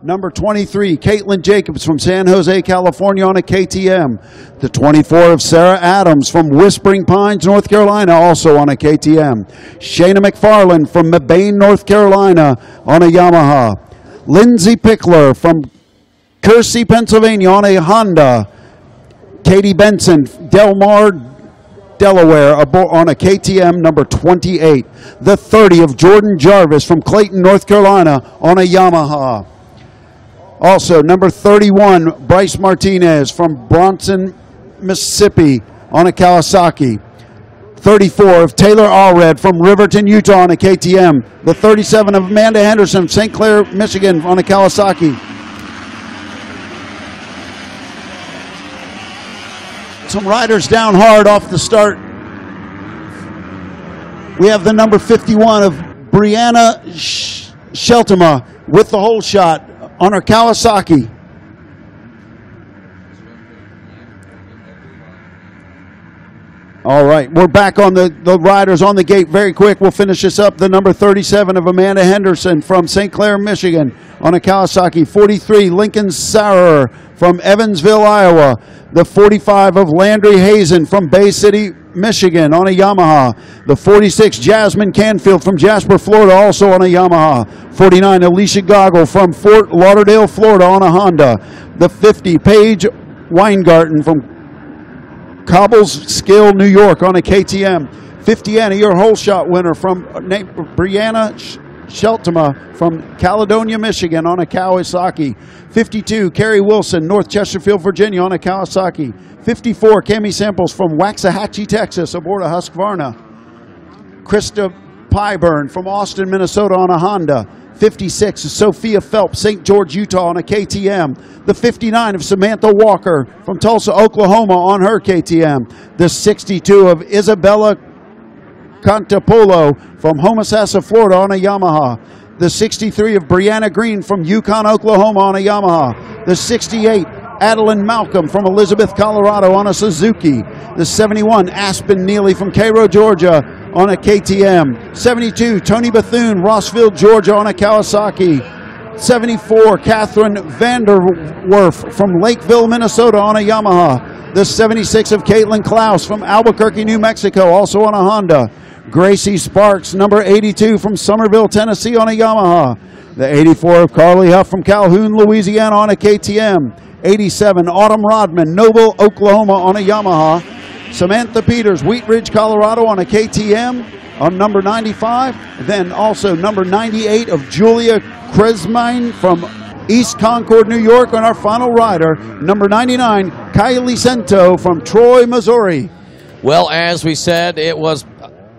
Number 23, Caitlin Jacobs from San Jose, California on a KTM. The 24 of Sarah Adams from Whispering Pines, North Carolina, also on a KTM. Shayna McFarland from Mebane, North Carolina on a Yamaha. Lindsay Pickler from Kersey, Pennsylvania on a Honda. Katie Benson, Del Mar, Delaware on a KTM number 28. The 30 of Jordan Jarvis from Clayton, North Carolina on a Yamaha. Also, number 31, Bryce Martinez from Bronson, Mississippi on a Kawasaki. 34 of Taylor Allred from Riverton, Utah on a KTM. The 37 of Amanda Henderson from St. Clair, Michigan on a Kawasaki. Some riders down hard off the start. We have the number 51 of Brianna Sheltema with the hole shot on her Kawasaki. All right, we're back on the riders on the gate very quick. We'll finish this up. The number 37 of Amanda Henderson from St. Clair, Michigan on a Kawasaki. 43, Lincoln Sauer from Evansville, Iowa. The 45 of Landry Hazen from Bay City, Michigan on a Yamaha. The 46, Jasmine Canfield from Jasper, Florida, also on a Yamaha. 49, Alicia Goggle from Fort Lauderdale, Florida on a Honda. The 50, Paige Weingarten from Cobbleskille, New York on a KTM. 50, Anna, your hole shot winner from Brianna Sheltema from Caledonia, Michigan on a Kawasaki. 52, Carrie Wilson, North Chesterfield, Virginia on a Kawasaki. 54, Cami Samples from Waxahachie, Texas aboard a Husqvarna. Krista Pyburn from Austin, Minnesota on a Honda. 56 is Sophia Phelps, St. George, Utah on a KTM. The 59 of Samantha Walker from Tulsa, Oklahoma on her KTM. The 62 of Isabella Contapolo from Homosassa, Florida on a Yamaha. The 63 of Brianna Green from Yukon, Oklahoma on a Yamaha. The 68, Adeline Malcolm from Elizabeth, Colorado on a Suzuki. The 71, Aspen Neely from Cairo, Georgia on a KTM. 72, Tony Bethune, Rossville, Georgia on a Kawasaki. 74, Catherine Vanderwerf from Lakeville, Minnesota on a Yamaha. The 76 of Caitlin Klaus from Albuquerque, New Mexico, also on a Honda. Gracie Sparks, number 82 from Somerville, Tennessee on a Yamaha. The 84 of Carly Huff from Calhoun, Louisiana on a KTM. 87, Autumn Rodman, Noble, Oklahoma on a Yamaha. Samantha Peters, Wheat Ridge, Colorado on a KTM on number 95. Then also number 98 of Julia Kresmine from East Concord, New York on our final rider. Number 99, Kylie Cento from Troy, Missouri. Well, as we said, it was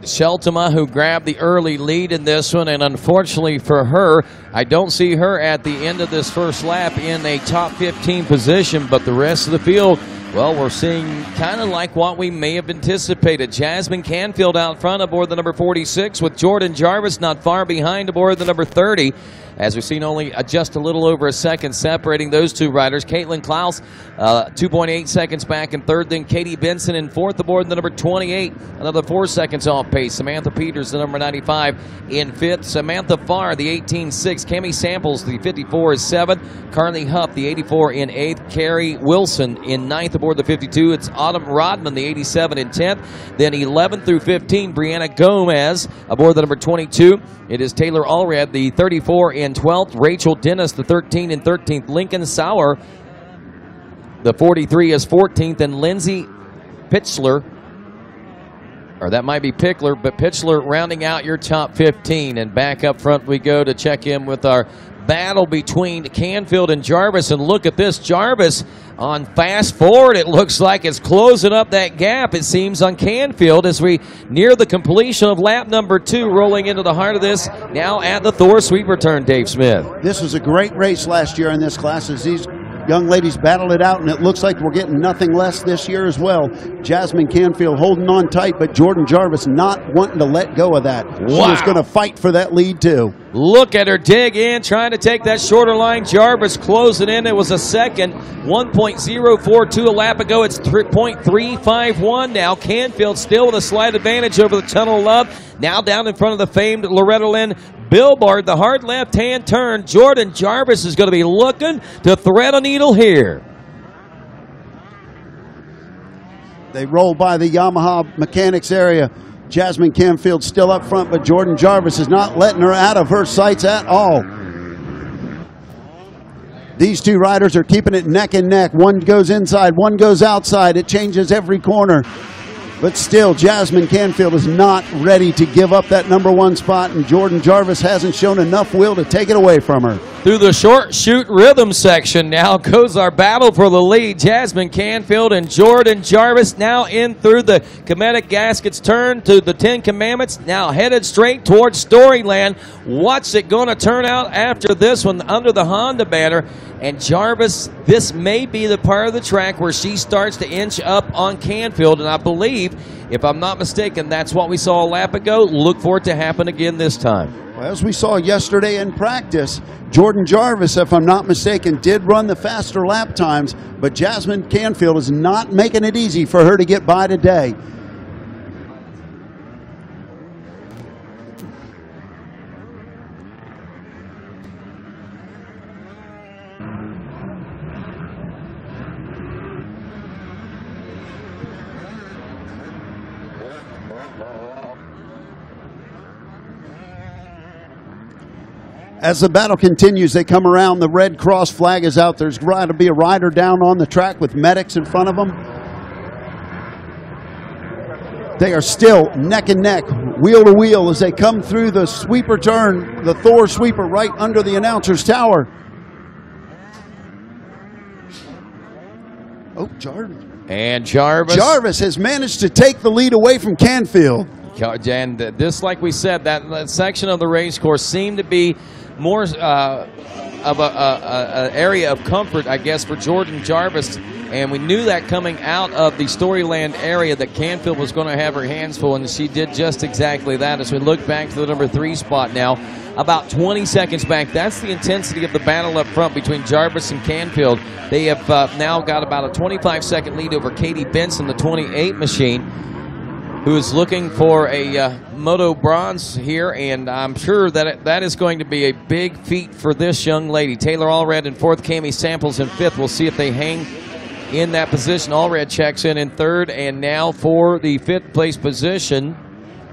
Sheltema who grabbed the early lead in this one, and unfortunately for her, I don't see her at the end of this first lap in a top 15 position, but the rest of the field, well, we're seeing kind of like what we may have anticipated. Jasmine Canfield out front aboard the number 46 with Jordan Jarvis not far behind aboard the number 30. As we've seen, only just a little over a second separating those two riders. Caitlin Klaus, 2.8 seconds back in third. Then Katie Benson in fourth aboard the number 28. Another 4 seconds off pace. Samantha Peters, the number 95, in fifth. Samantha Farr, the 18.6. Cami Samples, the 54, is seventh. Carly Huff, the 84, in eighth. Carrie Wilson in ninth aboard the 52. It's Autumn Rodman, the 87, in 10th. Then 11 through 15, Brianna Gomez aboard the number 22. It is Taylor Allred, the 34, in 12th. Rachel Dennis, the 13, in 13th. Lincoln Sauer, the 43, is 14th. And Lindsay Pitchler, or that might be Pickler, but Pitchler rounding out your top 15. And back up front we go to check in with our battle between Canfield and Jarvis. And look at this, Jarvis on fast forward, it looks like it's closing up that gap, it seems, on Canfield as we near the completion of lap number 2, rolling into the heart of this now at the Thor sweep return. Dave Smith. This was a great race last year in this class as these young ladies battled it out, and it looks like we're getting nothing less this year as well. Jasmine Canfield holding on tight, but Jordan Jarvis not wanting to let go of that. Wow. She was going to fight for that lead too. Look at her dig in, trying to take that shorter line. Jarvis closing in. It was a second, 1.042 a lap ago. It's 3.351 now. Canfield still with a slight advantage over the Tunnel of Love. Now down in front of the famed Loretta Lynn billboard, the hard left-hand turn. Jordan Jarvis is going to be looking to thread a needle here. They roll by the Yamaha mechanics area. Jasmine Canfield still up front, but Jordan Jarvis is not letting her out of her sights at all. These two riders are keeping it neck and neck. One goes inside, one goes outside. It changes every corner. But still, Jasmine Canfield is not ready to give up that #1 spot, and Jordan Jarvis hasn't shown enough will to take it away from her. Through the short shoot rhythm section now goes our battle for the lead. Jasmine Canfield and Jordan Jarvis now in through the Cometic Gaskets turn to the 10 Commandments, now headed straight towards Storyland. What's it going to turn out after this one under the Honda banner? And Jarvis, this may be the part of the track where she starts to inch up on Canfield, and I believe, if I'm not mistaken, that's what we saw a lap ago. Look for it to happen again this time. Well, as we saw yesterday in practice, Jordan Jarvis, if I'm not mistaken, did run the faster lap times, but Jasmine Canfield is not making it easy for her to get by today. As the battle continues, they come around. The Red Cross flag is out. There's got to be a rider down on the track with medics in front of them. They are still neck and neck, wheel to wheel, as they come through the sweeper turn, the Thor sweeper right under the announcer's tower. Oh, Jarvis. And Jarvis. Jarvis has managed to take the lead away from Canfield. And this, like we said, that section of the race course seemed to be more of an area of comfort, I guess, for Jordan Jarvis. And we knew that coming out of the Storyland area that Canfield was going to have her hands full, and she did just exactly that. As we look back to the #3 spot now, about 20 seconds back, that's the intensity of the battle up front between Jarvis and Canfield. They have now got about a 25-second lead over Katie Benson, the 28 machine, who is looking for a Moto bronze here, and I'm sure that that is going to be a big feat for this young lady. Taylor Allred in 4th, Cami Samples in 5th. We'll see if they hang in that position. Allred checks in 3rd, and now for the 5th place position,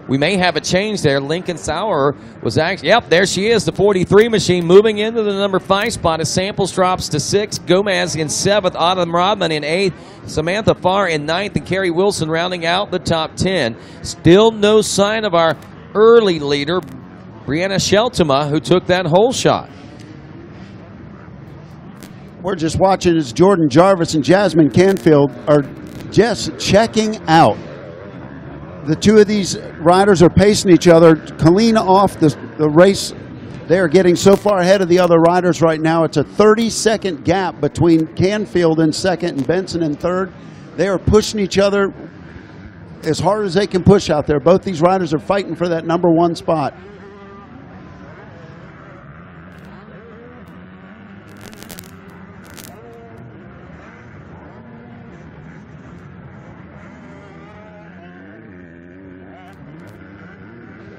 we may have a change there. Lincoln Sauer was actually, yep, there she is, the 43 machine, moving into the #5 spot as Samples drops to 6th, Gomez in 7th, Autumn Rodman in 8th, Samantha Farr in 9th, and Carrie Wilson rounding out the top 10. Still no sign of our early leader, Brianna Sheltema, who took that whole shot. We're just watching as Jordan Jarvis and Jasmine Canfield are just checking out. The two of these riders are pacing each other. Colleen off the race. They are getting so far ahead of the other riders right now. It's a 30-second gap between Canfield in 2nd and Benson in 3rd. They are pushing each other as hard as they can push out there. Both these riders are fighting for that #1 spot.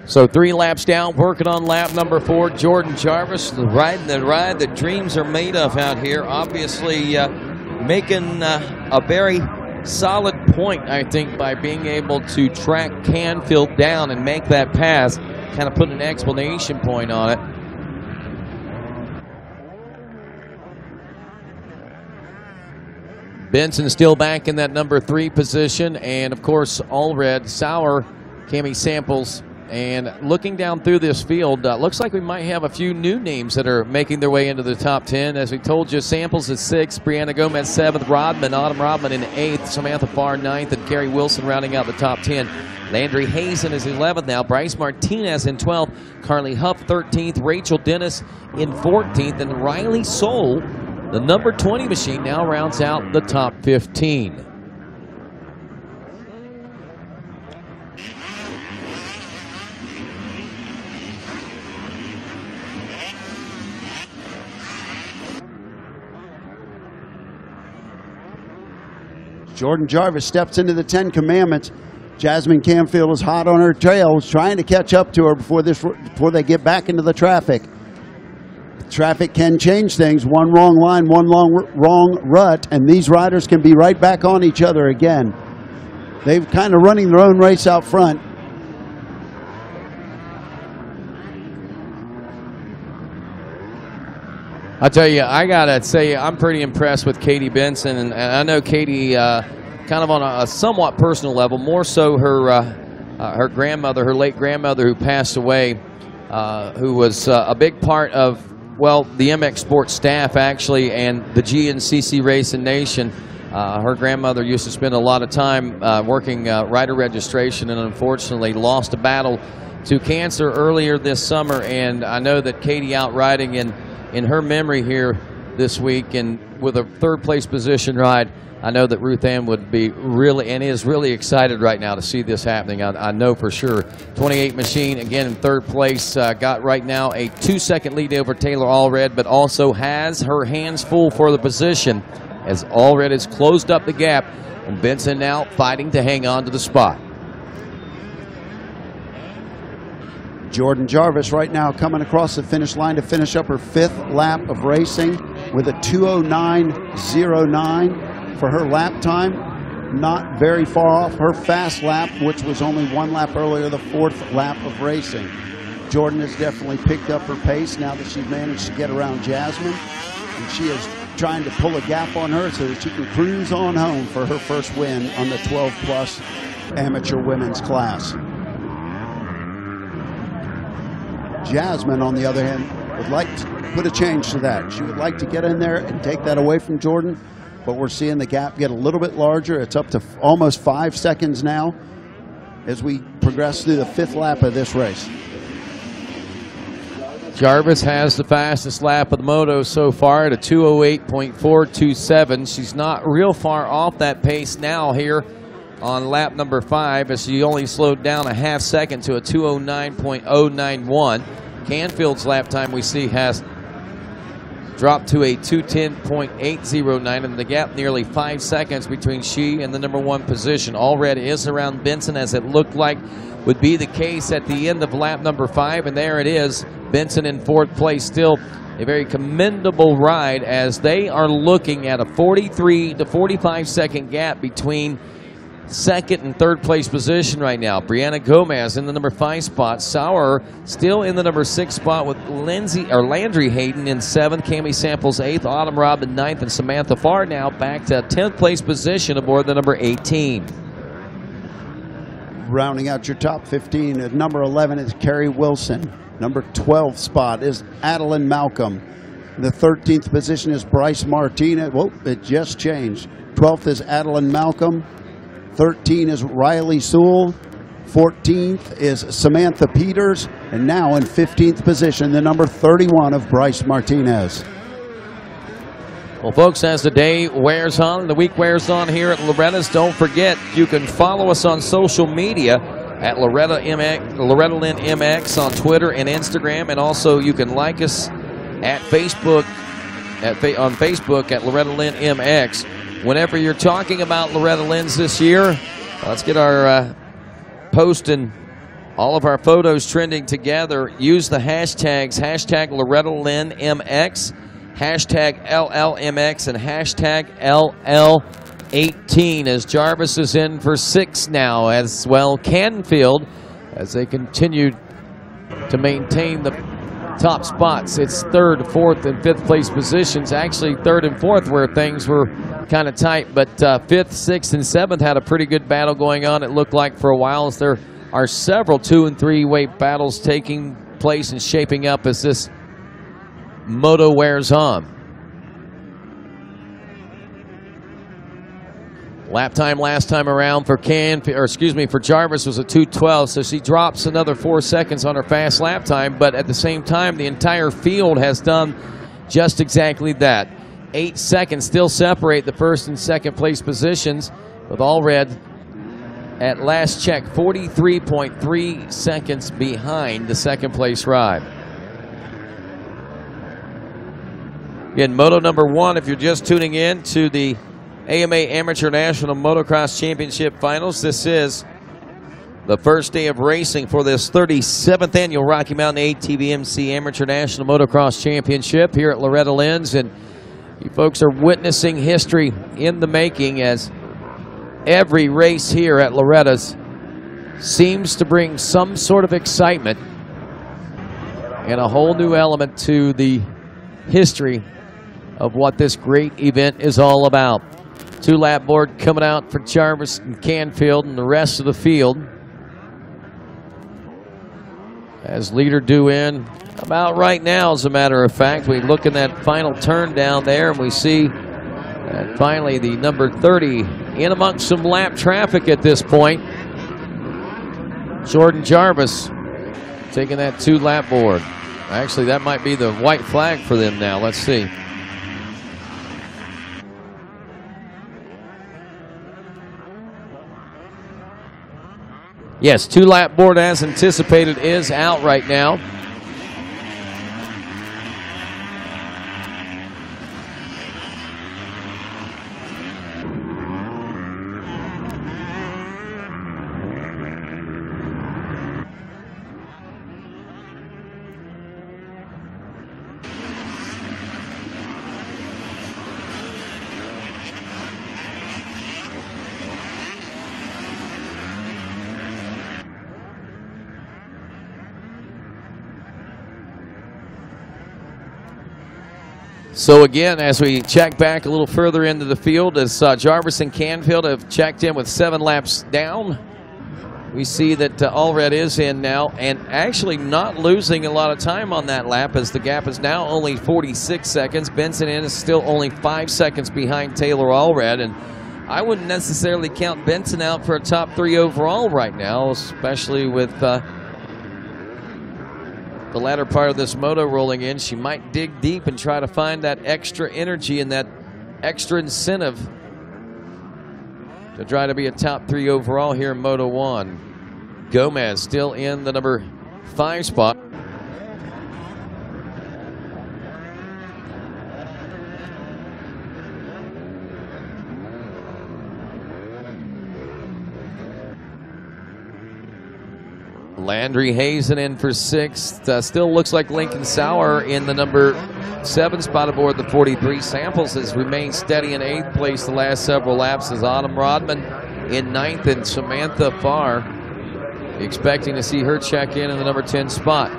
So 3 laps down, working on lap #4. Jordan Jarvis riding the ride that dreams are made of out here. Obviously making a very solid point, I think, by being able to track Canfield down and make that pass. Kind of put an explanation point on it. Benson still back in that #3 position. And, of course, Allred, Sauer, Cami Samples. And looking down through this field, looks like we might have a few new names that are making their way into the top 10. As we told you, Samples at 6th, Brianna Gomez 7th, Autumn Rodman in 8th, Samantha Farr 9th, and Carrie Wilson rounding out the top 10. Landry Hazen is 11th now, Bryce Martinez in 12th, Carly Huff 13th, Rachel Dennis in 14th, and Riley Soule, the #20 machine, now rounds out the top 15. Jordan Jarvis steps into the 10 Commandments. Jasmine Canfield is hot on her trail, trying to catch up to her before they get back into the traffic. Traffic can change things. One wrong line, one wrong rut, and these riders can be right back on each other again. They're kind of running their own race out front. I tell you, I gotta say, I'm pretty impressed with Katie Benson, and I know Katie, kind of on a somewhat personal level, more so her grandmother, her late grandmother, who passed away, who was a big part of, well, the MX Sports staff actually, and the GNCC Racing Nation. Her grandmother used to spend a lot of time working rider registration, and unfortunately lost a battle to cancer earlier this summer. And I know that Katie out riding in her memory here this week, and with a third place position ride, I know that Ruth Ann would be really, and is really excited right now to see this happening. I know for sure. 28 Machine, again in third place, got right now a 2-second lead over Taylor Allred, but also has her hands full for the position as Allred has closed up the gap, and Benson now fighting to hang on to the spot. Jordan Jarvis right now coming across the finish line to finish up her 5th lap of racing with a 2:09.09 for her lap time. Not very far off her fast lap, which was only 1 lap earlier, the 4th lap of racing. Jordan has definitely picked up her pace now that she's managed to get around Jasmine, and she is trying to pull a gap on her so that she can cruise on home for her first win on the 12+ amateur women's class. Jasmine, on the other hand, would like to put a change to that. She would like to get in there and take that away from Jordan, but we're seeing the gap get a little bit larger. It's up to almost 5 seconds now as we progress through the 5th lap of this race. Jarvis has the fastest lap of the Moto so far at a 2:08.427. She's not real far off that pace now here on lap number 5, as she only slowed down a half second to a 2:09.091. Canfield's lap time we see has dropped to a 2:10.809, and the gap nearly 5 seconds between she and the number 1 position. Allred is around Benson, as it looked like would be the case at the end of lap number 5, and there it is. Benson in 4th place, still a very commendable ride, as they are looking at a 43 to 45 second gap between 2nd and 3rd place position right now. Brianna Gomez in the number 5 spot. Sauer still in the number 6 spot with Landry Hayden in 7th. Cammie Samples 8th. Autumn Robin 9th. And Samantha Farr now back to 10th place position aboard the number 18. Rounding out your top 15 at number 11 is Carrie Wilson. Number 12 spot is Adeline Malcolm. The 13th position is Bryce Martinez. Whoa, it just changed. 12th is Adeline Malcolm. 13 is Riley Sewell. 14th is Samantha Peters. And now in 15th position, the number 31 of Bryce Martinez. Well, folks, as the day wears on, the week wears on here at Loretta's, don't forget, you can follow us on social media at Loretta Lynn MX on Twitter and Instagram, and also you can like us at Facebook on Facebook at Loretta Lynn MX. Whenever you're talking about Loretta Lynn's this year, let's get our post and all of our photos trending together. Use the hashtags, hashtag Loretta Lynn MX, hashtag LLMX, and hashtag LL18, as Jarvis is in for 6 now, as well Canfield, as they continue to maintain the top spots. It's 3rd, 4th, and 5th place positions. Actually, 3rd and 4th where things were kind of tight, but 5th, 6th, and 7th had a pretty good battle going on, it looked like, for a while, as there are several 2- and 3-way battles taking place and shaping up as this Moto wears on. Lap time last time around for for Jarvis was a 2:12, so she drops another 4 seconds on her fast lap time, but at the same time, the entire field has done just exactly that. 8 seconds still separate the 1st and 2nd place positions, with Allred at last check 43.3 seconds behind the 2nd place ride. Again, Moto number 1, if you're just tuning in to the AMA Amateur National Motocross Championship Finals, this is the first day of racing for this 37th annual Rocky Mountain ATVMC Amateur National Motocross Championship here at Loretta Lynn's. And you folks are witnessing history in the making, as every race here at Loretta's seems to bring some sort of excitement and a whole new element to the history of what this great event is all about. Two-lap board coming out for Jarvis and Canfield and the rest of the field, as leader due in about right now, as a matter of fact. We look in that final turn down there, and we see that finally the number 30 in amongst some lap traffic at this point. Jordan Jarvis taking that two-lap board. Actually, that might be the white flag for them now. Let's see. Yes, two-lap board as anticipated is out right now. So again, as we check back a little further into the field, as Jarvis and Canfield have checked in with 7 laps down, we see that Allred is in now, and actually not losing a lot of time on that lap, as the gap is now only 46 seconds. Benson is still only 5 seconds behind Taylor Allred, and I wouldn't necessarily count Benson out for a top 3 overall right now, especially with the latter part of this moto rolling in. She might dig deep and try to find that extra energy and that extra incentive to try to be a top 3 overall here in Moto 1. Gomez still in the number 5 spot. Landry Hazen in for 6th. Still looks like Lincoln Sauer in the number 7 spot aboard the 43. Samples has remained steady in 8th place the last several laps, as Autumn Rodman in 9th, and Samantha Farr expecting to see her check in the number 10 spot.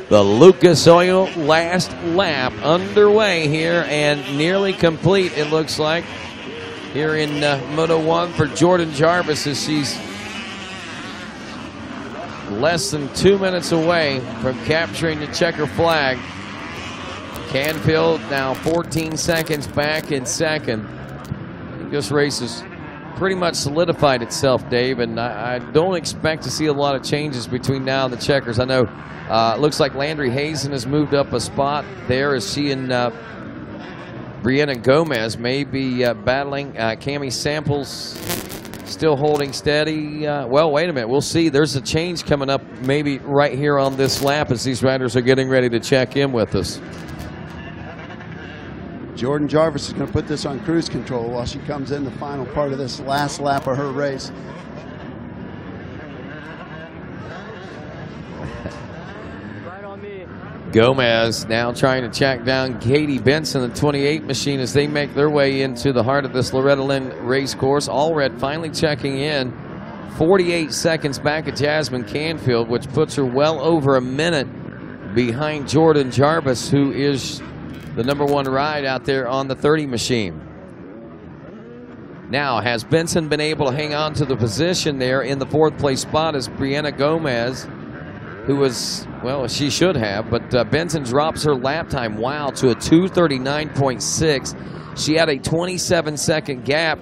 The Lucas Oil last lap underway here and nearly complete, it looks like, here in Moto 1 for Jordan Jarvis, as she's less than 2 minutes away from capturing the checker flag. Canfield now 14 seconds back in second. I think this race has pretty much solidified itself, Dave, and I don't expect to see a lot of changes between now and the checkers. I know it looks like Landry Hazen has moved up a spot there, as she and Brianna Gomez may be battling. Cammie Samples still holding steady. Well, wait a minute. We'll see. There's a change coming up maybe right here on this lap as these riders are getting ready to check in with us. Jordan Jarvis is going to put this on cruise control while she comes in the final part of this last lap of her race. Gomez now trying to track down Katie Benson, the 28 machine, as they make their way into the heart of this Loretta Lynn race course. Allred finally checking in, 48 seconds back at Jasmine Canfield, which puts her well over a minute behind Jordan Jarvis, who is the number 1 ride out there on the 30 machine. Now, has Benson been able to hang on to the position there in the 4th place spot, as Brianna Gomez, who was, well, she should have, but Benson drops her lap time, wow, to a 2:39.6. She had a 27-second gap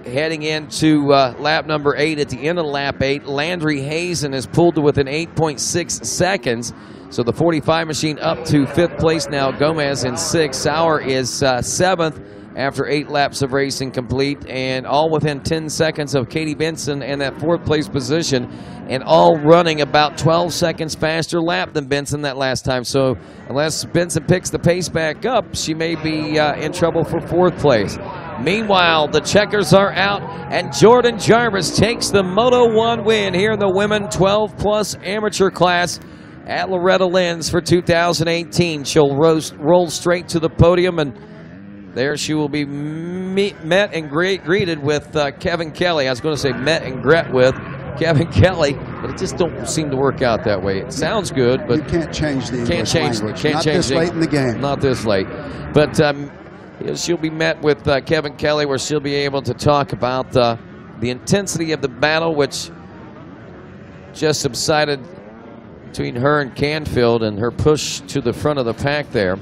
heading into lap number 8. At the end of lap 8, Landry Hazen is pulled to within 8.6 seconds. So the 45 machine up to 5th place now. Gomez in 6th. Sauer is 7th. after 8 laps of racing complete, and all within 10 seconds of Katie Benson and that 4th place position, and all running about 12 seconds faster lap than Benson that last time. So unless Benson picks the pace back up, she may be in trouble for 4th place. Meanwhile, the checkers are out, and Jordan Jarvis takes the Moto 1 win here in the women 12-plus amateur class at Loretta Lynn's for 2018. She'll roll straight to the podium, and there she will be met and greeted with Kevin Kelly. I was going to say met and gret with Kevin Kelly, but it just don't seem to work out that way. It sounds good, but you can't change the English language. Not this late in the game. Not this late. But she'll be met with Kevin Kelly, where she'll be able to talk about the intensity of the battle, which just subsided between her and Canfield, and her push to the front of the pack there.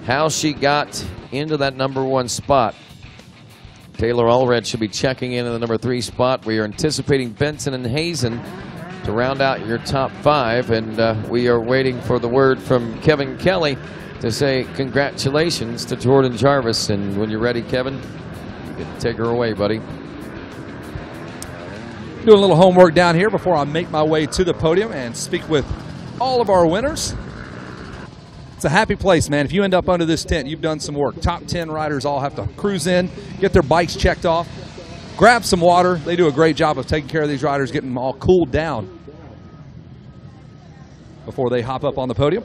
How she got into that -- 1 spot. Taylor Allred should be checking in the #3 spot. We are anticipating Benson and Hazen to round out your top 5, and we are waiting for the word from Kevin Kelly to say congratulations to Jordan Jarvis. And when you're ready, Kevin, you can take her away, buddy. Doing a little homework down here before I make my way to the podium and speak with all of our winners. It's a happy place, man. If you end up under this tent, you've done some work. Top 10 riders all have to cruise in, get their bikes checked off, grab some water. They do a great job of taking care of these riders, getting them all cooled down before they hop up on the podium.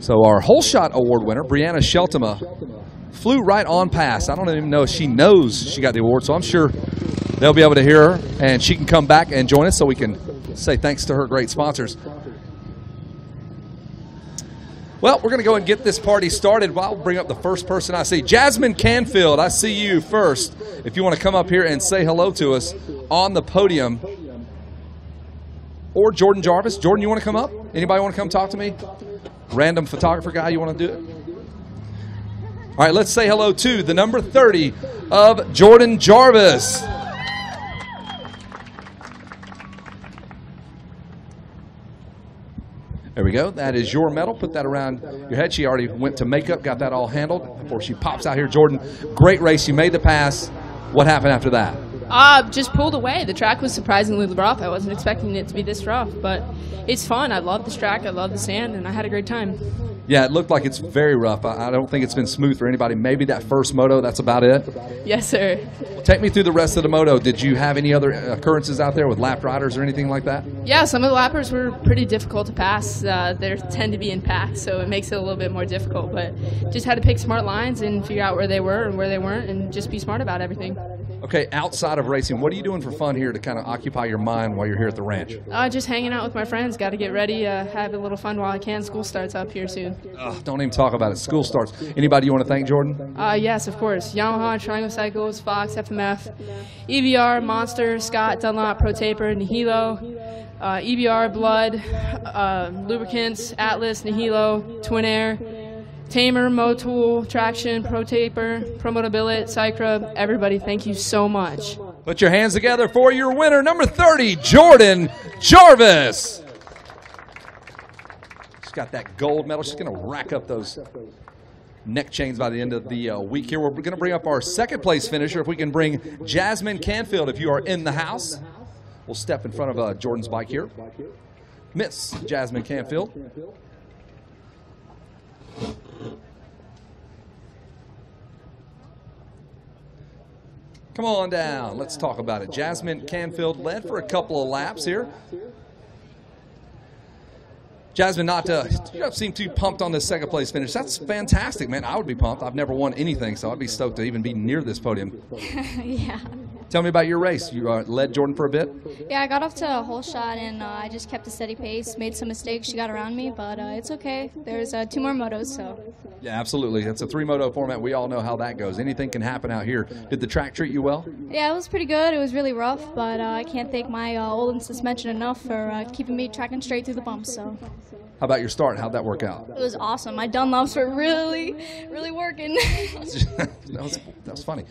So our Whole Shot Award winner, Brianna Sheltima, flew right on past. I don't even know if she knows she got the award, so I'm sure they'll be able to hear her, and she can come back and join us so we can say thanks to her great sponsors. Well, we're going to go and get this party started. I'll bring up the first person I see. Jasmine Canfield, I see you first. If you want to come up here and say hello to us on the podium. Or Jordan Jarvis. Jordan, you want to come up? Anybody want to come talk to me? Random photographer guy, you want to do it? All right, let's say hello to the number 30 of Jordan Jarvis. There we go. That is your medal. Put that around your head. She already went to makeup, got that all handled before she pops out here. Jordan, great race. You made the pass. What happened after that? Just pulled away. The track was surprisingly rough. I wasn't expecting it to be this rough, but it's fun. I love this track. I love the sand, and I had a great time. Yeah, it looked like it's very rough. I don't think it's been smooth for anybody. Maybe that first moto, that's about it. Yes, sir. Take me through the rest of the moto. Did you have any other occurrences out there with lap riders or anything like that? Yeah, some of the lappers were pretty difficult to pass. They tend to be in packs, so it makes it a little bit more difficult. But just had to pick smart lines and figure out where they were and where they weren't, and just be smart about everything. Okay, outside of racing, what are you doing for fun here to kind of occupy your mind while you're here at the ranch? Just hanging out with my friends. Got to get ready, have a little fun while I can. School starts up here soon. Don't even talk about it. School starts. Anybody you want to thank, Jordan? Yes, of course. Yamaha, Triangle Cycles, Fox, FMF, EBR, Monster, Scott, Dunlop, Pro Taper, Nihilo, EBR, Blood, Lubricants, Atlas, Nihilo, Twin Air, Tamer, Moto, Traction, Pro Taper, Promoto Billet, Cycra, everybody, thank you so much. Put your hands together for your winner, number 30, Jordan Jarvis. She's got that gold medal. She's going to rack up those neck chains by the end of the week here. We're going to bring up our second place finisher. If we can bring Jasmine Canfield, if you are in the house, we'll step in front of Jordan's bike here. Miss Jasmine Canfield. Come on down. Let's talk about it. Jasmine Canfield led for a couple of laps here. Jasmine, you don't seem too pumped on this second place finish. That's fantastic, man. I would be pumped. I've never won anything, so I'd be stoked to even be near this podium. Yeah. Tell me about your race. You led Jordan for a bit? Yeah, I got off to a whole shot, and I just kept a steady pace. Made some mistakes. She got around me, but it's okay. There's 2 more motos, so. Yeah, absolutely. It's a 3-moto format. We all know how that goes. Anything can happen out here. Did the track treat you well? Yeah, it was pretty good. It was really rough, but I can't thank my old suspension enough for keeping me tracking straight through the bumps. So. How about your start? How'd that work out? It was awesome. My Dunlops were really, really working. that was funny.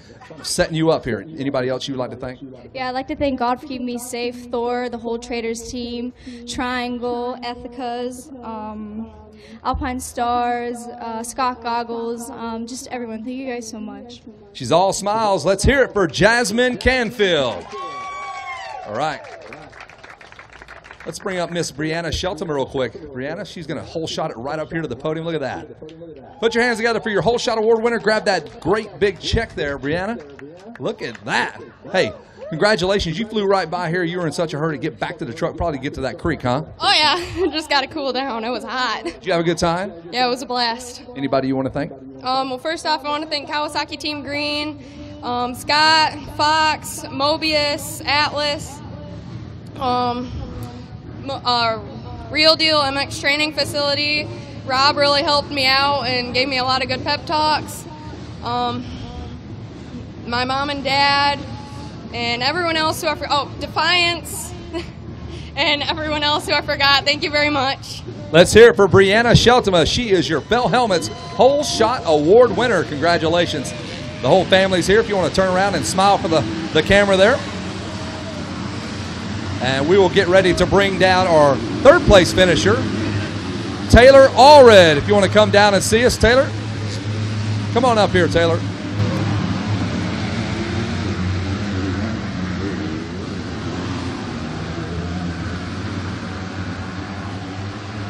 Setting you up here. Anybody else you would like to thank? Yeah, I'd like to thank God for keeping me safe, Thor, the whole Traders team, Triangle, Ethicas, Alpine Stars, Scott Goggles, just everyone. Thank you guys so much. She's all smiles. Let's hear it for Jasmine Canfield. All right. Let's bring up Miss Brianna Shelton real quick. Brianna, she's going to whole shot it right up here to the podium. Look at that. Put your hands together for your whole shot award winner. Grab that great big check there, Brianna. Look at that. Hey, congratulations. You flew right by here. You were in such a hurry to get back to the truck, probably to get to that creek, huh? Oh, yeah. Just got to cool down. It was hot. Did you have a good time? Yeah, it was a blast. Anybody you want to thank? Well, first off, I want to thank Kawasaki Team Green, Scott, Fox, Mobius, Atlas, Real Deal MX Training Facility. Rob really helped me out and gave me a lot of good pep talks. My mom and dad and everyone else who Defiance and everyone else who I forgot. Thank you very much. Let's hear it for Brianna Shelton. She is your Bell Helmets Whole Shot Award winner. Congratulations. The whole family's here if you want to turn around and smile for the camera there. And we will get ready to bring down our third place finisher, Taylor Allred. If you want to come down and see us, Taylor, come on up here, Taylor.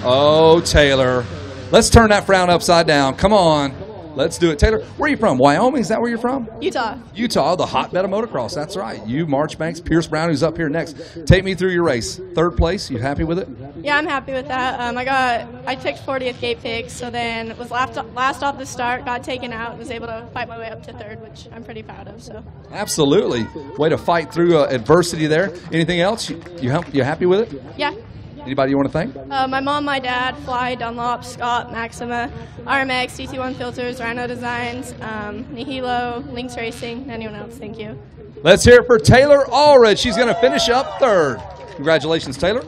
Oh, Taylor. Let's turn that frown upside down. Come on. Let's do it. Taylor, where are you from? Wyoming? Is that where you're from? Utah. Utah, the hotbed of motocross. That's right. You, Marchbanks, Pierce Brown, who's up here next. Take me through your race. Third place. You happy with it? Yeah, I'm happy with that. I picked 40th gate picks, so then was last off the start, got taken out, and was able to fight my way up to third, which I'm pretty proud of. So. Absolutely. Way to fight through adversity there. Anything else? You happy with it? Yeah. Anybody you want to thank? My mom, my dad, Fly, Dunlop, Scott, Maxima, RMX, TT1 Filters, Rhino Designs, Nihilo, Lynx Racing, anyone else. Thank you. Let's hear it for Taylor Allred. She's going to finish up third. Congratulations, Taylor.